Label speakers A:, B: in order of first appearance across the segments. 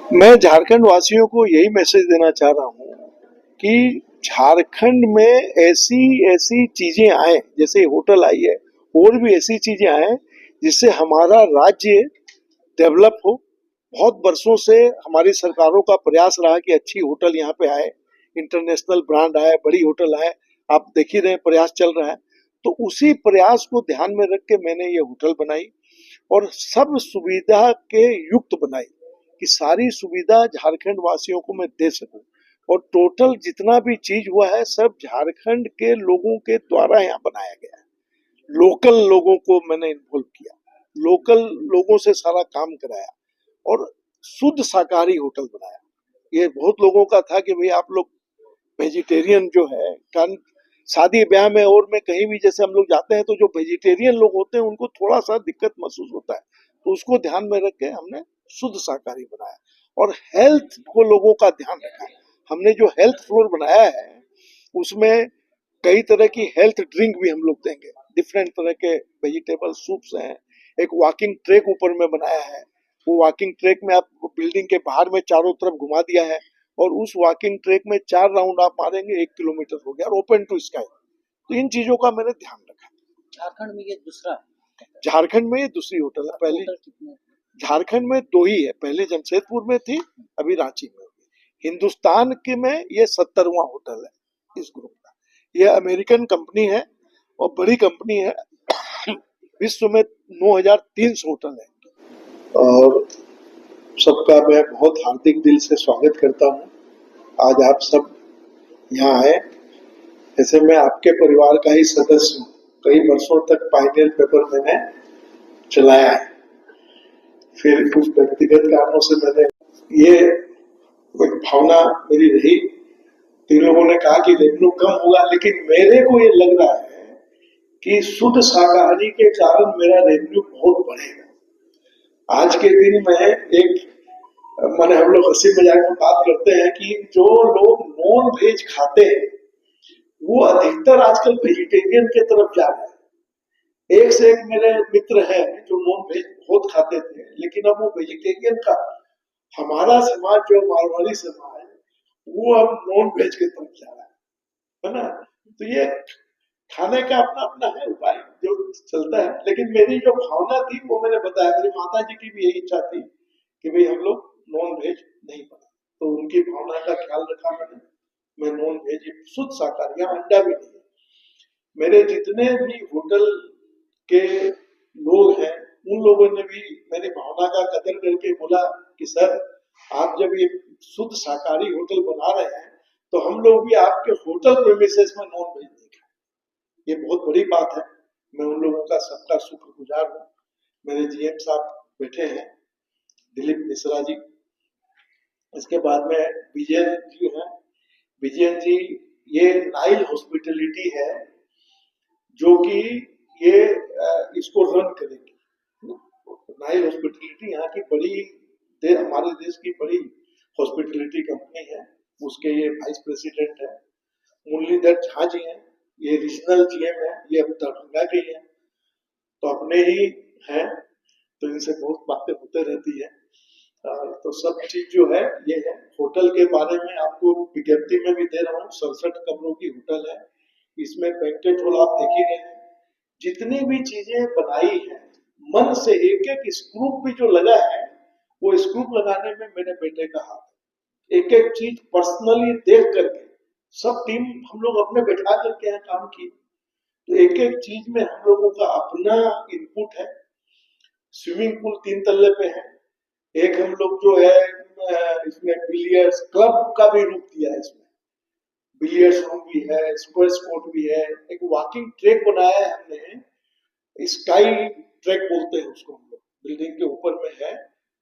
A: मैं झारखंड वासियों को यही मैसेज देना चाह रहा हूँ कि झारखंड में ऐसी ऐसी चीजें आए, जैसे होटल आई है, और भी ऐसी चीजें आए जिससे हमारा राज्य डेवलप हो। बहुत वर्षों से हमारी सरकारों का प्रयास रहा कि अच्छी होटल यहाँ पे आए, इंटरनेशनल ब्रांड आए, बड़ी होटल आए। आप देख ही रहे, प्रयास चल रहा है। तो उसी प्रयास को ध्यान में रख के मैंने ये होटल बनाई और सब सुविधा के युक्त बनाई कि सारी सुविधा झारखंड वासियों को मैं दे सकूं। और टोटल जितना भी चीज हुआ है सब झारखंड के लोगों के द्वारा यहाँ बनाया गया है। लोकल लोगों को मैंने इन्वॉल्व किया, लोकल लोगों से सारा काम कराया और शुद्ध शाकाहारी होटल बनाया। ये बहुत लोगों का था कि भाई आप लोग वेजिटेरियन जो है, कारण शादी ब्याह में और में कहीं भी जैसे हम लोग जाते हैं तो जो वेजिटेरियन लोग होते हैं उनको थोड़ा सा दिक्कत महसूस होता है। तो उसको ध्यान में रख के हमने शुद्ध शाकाहारी बनाया और हेल्थ को लोगों का ध्यान रखा है। हमने जो हेल्थ फ्लोर बनाया है उसमें कई तरह की हेल्थ ड्रिंक भी हम लोग देंगे, डिफरेंट तरह के वेजिटेबल सूप्स हैं। एक वॉकिंग ट्रैक ऊपर में बनाया है, वो वॉकिंग ट्रैक में आप बिल्डिंग के बाहर में चारों तरफ घुमा दिया है और उस वॉकिंग ट्रैक में 4 राउंड आप मारेंगे, 1 किलोमीटर हो गया और ओपन टू स्काई। तो इन चीजों का मैंने ध्यान रखा।
B: झारखंड में ये दूसरा है।
A: झारखंड में ये दूसरी होटल है। पहली झारखंड में 2 ही है, पहले जमशेदपुर में थी, अभी रांची में होगी। हिंदुस्तान के में ये 70वां होटल है इस ग्रुप का। ये अमेरिकन कंपनी है और बड़ी कंपनी है। विश्व में 9300 होटल है और सबका मैं बहुत हार्दिक दिल से स्वागत करता हूँ। आज आप सब यहाँ आए। जैसे मैं आपके परिवार का ही सदस्य हूँ, कई वर्षों तक पायनियर पेपर मैंने चलाया है। फिर कुछ व्यक्तिगत कारणों से मैंने ये एक भावना मेरी रही। तीन लोगों ने कहा कि रेवेन्यू कम होगा, लेकिन मेरे को ये लग रहा है कि शुद्ध शाकाहारी के कारण मेरा रेवेन्यू बहुत बढ़ेगा। आज के दिन में एक माने हम लोग हंसी मजाक में बात करते हैं कि जो लोग नॉन वेज खाते हैं वो अधिकतर आजकल वेजिटेरियन के तरफ जा रहे हैं। एक से एक मेरे मित्र हैं जो नॉन वेज बहुत खाते थे, लेकिन अब वो वेजिटेरियन का, हमारा समाज जो मारवाड़ी समाज वो अब नॉन वेज की तरफ जा रहा है ना। तो ये खाने का अपना अपना है उपाय जो चलता है। लेकिन मेरी जो भावना थी वो मैंने बताया, मेरी माता जी की भी यही इच्छा थी कि भाई हम लोग नॉन वेज नहीं बना, तो उनकी भावना का ख्याल रखा मैंने। मैं नॉन वेज शुद्ध शाकाहारी, यहाँ अंडा भी नहीं है। मेरे जितने भी होटल के लोग हैं उन लोगों ने भी मेरी भावना का कदर करके बोला कि सर आप जब ये शुद्ध शाकाहारी होटल बना रहे हैं तो हम लोग भी आपके होटल प्रेमिसेस में नॉन वेज नहीं खाएं। ये बहुत बड़ी बात है। मैं उन लोगों का सबका शुक्रगुजार हूँ। मेरे जीएम साहब बैठे हैं, दिलीप मिश्रा जी। इसके बाद में विजयन जी हैं। विजयन जी ये नाइल हॉस्पिटलिटी है जो कि ये इसको रन करेगी। नाइल हॉस्पिटलिटी यहाँ की बड़ी हमारे देश की बड़ी हॉस्पिटलिटी कंपनी है, उसके ये वाइस प्रेसिडेंट है। मुरलीधर झा जी हैं, ये रीजनल जीएम है, ये अब दरभंगा के हैं, तो अपने ही हैं, तो इनसे बहुत बातें होते रहती है। तो सब चीज जो है ये है। होटल के बारे में आपको विज्ञप्ति में भी दे रहा हूँ, 67 कमरों की होटल है। इसमें बैंकेट हॉल आप देख ही रहे हैं। जितनी भी चीजें बनाई है मन से, एक एक स्क्रूप भी जो लगा है वो स्क्रूप लगाने में मेरे बेटे का हाथ। एक एक चीज पर्सनली देख करके सब टीम हम लोग अपने बैठा करके यहाँ काम की, तो एक एक चीज में हम लोगों का अपना इनपुट है। स्विमिंग पूल 3 तल्ले पे है। एक हम लोग जो है इसमें बिलियर्ड्स क्लब का भी रूप दिया है। इसमें बिलियर्ड्स रूम भी है, स्क्वैश कोर्ट भी है, एक वॉकिंग ट्रैक बनाया है हमने, स्काई ट्रैक बोलते हैं उसको हम लोग, बिल्डिंग के ऊपर में है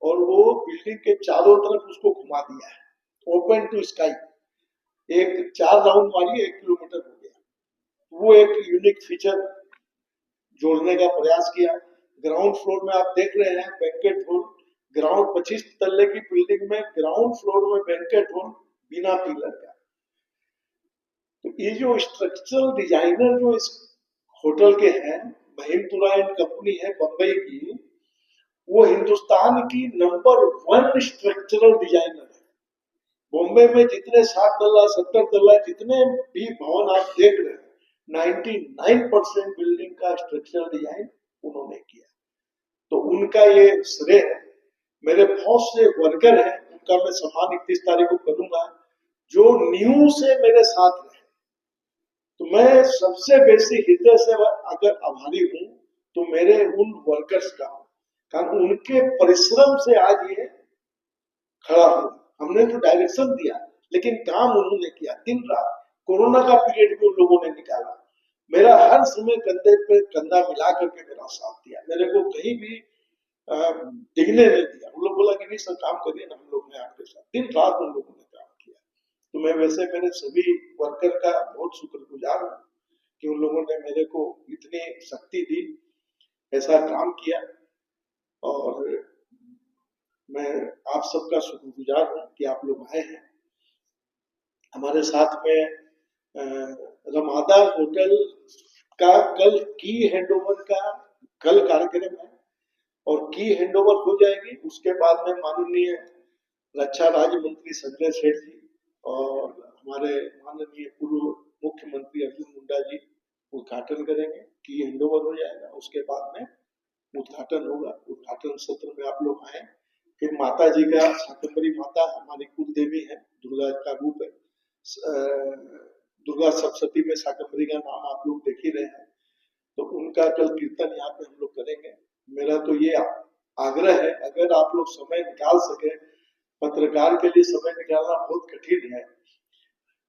A: और वो बिल्डिंग के चारों तरफ उसको घुमा दिया है, ओपन टू स्काई। एक 4 राउंड मारिए, 1 किलोमीटर हो गया। वो एक यूनिक फीचर जोड़ने का प्रयास किया। ग्राउंड फ्लोर में आप देख रहे हैं बैंकेट हॉल, ग्राउंड 25 तल्ले की बिल्डिंग में ग्राउंड फ्लोर में बैंकेट हॉल बिना पिलर का। तो ये जो स्ट्रक्चरल डिजाइनर जो इस होटल के हैं, महिंद्रा एंड कंपनी है बम्बई की, वो हिंदुस्तान की नंबर 1 स्ट्रक्चरल डिजाइनर है। बॉम्बे में जितने 7 तल्ला 70 तल्ला जितने भी भवन आप देख रहे हैं 99% बिल्डिंग का स्ट्रक्चरल डिजाइन उन्होंने किया। तो उनका ये श्रेय है। मेरे बहुत से वर्कर हैं, उनका मैं सम्मान 31 तारीख को करूंगा, जो न्यू से मेरे साथ रहे। तो मैं सबसे बेसी हृदय से अगर आभारी हूं तो मेरे उन वर्कर्स का, कारण उनके परिश्रम से आज ये खड़ा हुआ। हमने तो डायरेक्शन दिया, लेकिन काम उन्होंने किया दिन रात। कोरोना का पीरियड भी उन लोगों ने निकाला। मेरा हर समय कंधे पे कंधा मिला करके मेरा साथ दिया। मेरे को कहीं भी डिगने नहीं दिया। उन लोग बोला कि नहीं सर काम करिए ना, हम लोग हैं आपके साथ। दिन रात उन लोगों ने काम किया। तो मैं वैसे मेरे सभी वर्कर का बहुत शुक्रगुजार हूँ कि उन लोगों ने मेरे को इतनी शक्ति दी, ऐसा काम किया। और मैं आप सबका शुक्रगुजार हूँ कि आप लोग आए हैं। हमारे साथ में रमादा होटल का कल की हैंडओवर का कल कार्यक्रम है और की हैंडओवर हो जाएगी। उसके बाद में माननीय रक्षा राज्य मंत्री संजय सेठ जी और हमारे माननीय पूर्व मुख्यमंत्री अर्जुन मुंडा जी उद्घाटन करेंगे। की हैंडओवर हो जाएगा, उसके बाद में उद्घाटन होगा। उद्घाटन सत्र में आप लोग आए। फिर माता जी का, शाकंभरी माता हमारी कुल देवी है, दुर्गा का रूप है। दुर्गा सप्तशती में शाकंभरी का नाम आप लोग देख ही रहे हैं। तो उनका कल कीर्तन यहाँ पे हम लोग करेंगे। मेरा तो ये आग्रह है, अगर आप लोग समय निकाल सके, पत्रकार के लिए समय निकालना बहुत कठिन है,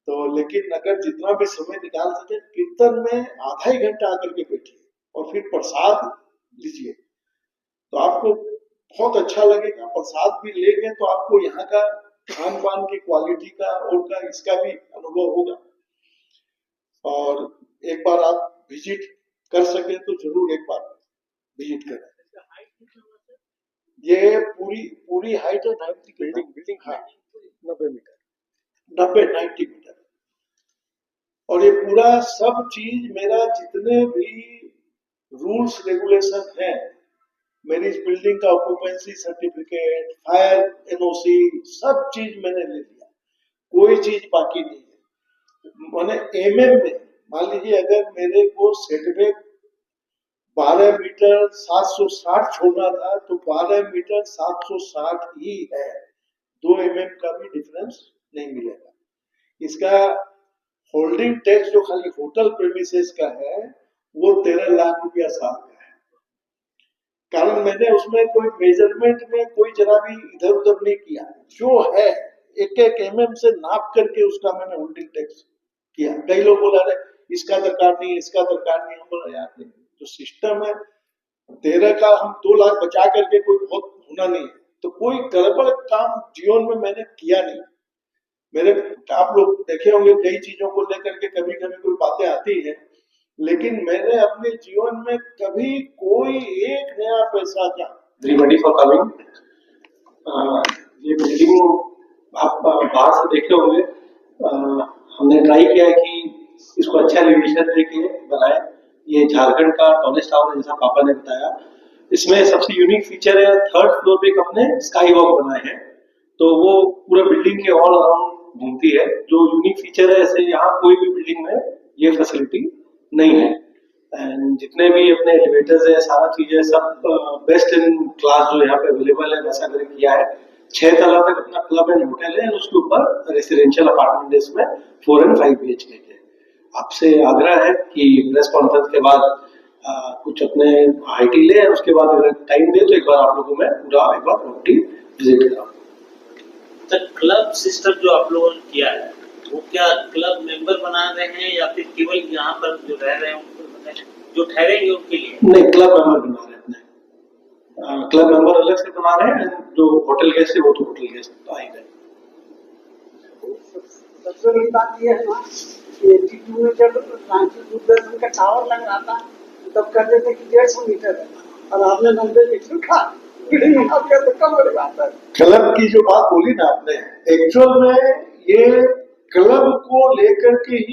A: तो लेकिन अगर जितना भी समय निकाल सके कीर्तन में आधा ही घंटा आकर के बैठिए और फिर प्रसाद लीजिए, तो आपको बहुत अच्छा लगेगा। प्रसाद भी लेंगे तो आपको यहाँ का खान पान की क्वालिटी का और का इसका भी अनुभव होगा। और एक बार आप विजिट कर सके तो जरूर एक बार विजिट करें। ये पूरी हाइट है 90 बिल्डिंग हाँ 90 मीटर और ये पूरा सब चीज मेरा जितने भी रूल्स रेगुलेशन है, मेरी इस बिल्डिंग का ऑक्यूपेंसी सर्टिफिकेट, फायर एनओसी, सब चीज मैंने ले लिया। कोई चीज बाकी नहीं है। मैंने एमएम में मान लीजिए अगर मेरे को सेटबैक 12 मीटर 760 छोड़ना था तो 12 मीटर 760 ही है। 2 mm का भी डिफरेंस नहीं मिलेगा। इसका होल्डिंग टैक्स जो खाली होटल प्रेमिसेस का है वो 13 लाख रुपया साल का है। कारण मैंने उसमें कोई मेजरमेंट में कोई जरा भी इधर उधर नहीं किया, जो है एक एक mm से नाप करके उसका मैंने होल्डिंग टैक्स किया। कई लोग बोला रहे इसका दरकार नहीं, इसका दरकार नहीं। हम बोला यार नहीं, जो सिस्टम है 13 का हम 2 लाख बचा करके कोई बहुत होना नहीं है। तो कोई गड़बड़ काम जीवन में मैंने किया नहीं। मेरे आप लोग देखे होंगे कई चीजों को लेकर के कभी कभी कोई बातें आती है, लेकिन मैंने अपने जीवन में कभी कोई एक नया पैसा का
C: Everybody for coming. ये बिल्डिंग आप बाहर से देखे होंगे। हमने ट्राई किया है कि इसको अच्छा एलिवेशन देके बनाए। ये झारखंड का टॉलेस्ट टावर है जैसा पापा ने बताया। इसमें सबसे यूनिक फीचर है 3rd फ्लोर पे एक अपने स्काई वॉक बनाए हैं, तो वो पूरा बिल्डिंग के ऑल अराउंड घूमती है। जो यूनिक फीचर है, ऐसे यहाँ कोई भी बिल्डिंग में ये फैसिलिटी नहीं है। एंड जितने भी अपने एलिवेटर्स है, सारा चीजें सब बेस्ट इन क्लास जो यहाँ पे अवेलेबल है वैसा करके किया है। 6 तला तक अपना क्लब एंड होटल है, उसके ऊपर रेसिडेंशियल अपार्टमेंट है इसमें 4 and 5 BHK के। आपसे आग्रह है कि प्रेस कॉन्फ्रेंस के बाद कुछ अपने हाइटी ले, उसके बाद अगर टाइम दे तो एक बार आप लोगों में पूरा एक बार प्रॉपर्टी विजिट करा।
B: तो क्लब सिस्टम जो आप लोगों ने किया है वो क्या क्लब मेंबर बना रहे हैं या फिर केवल यहाँ पर जो रह रहे हैं जो ठहरेंगे उनके लिए?
C: नहीं, क्लब मेंबर बना रहे हैं अपने। क्लब मेंबर अलग से बना रहे हैं, जो होटल गेस्ट है वो तो होटल गेस्ट आएंगे।
D: सबसे बड़ी बात यह है ना कि 82 में जब रांची दूरदर्शन का टावर लग रहा था तब कहते थे कि 150 मीटर है और आपने 90 मीटर का बिल्डिंग बना दिया, तो कम बड़ी बात है।
A: क्लब की जो बात बोली ना आपने, एक्चुअल में ये क्लब को लेकर के ही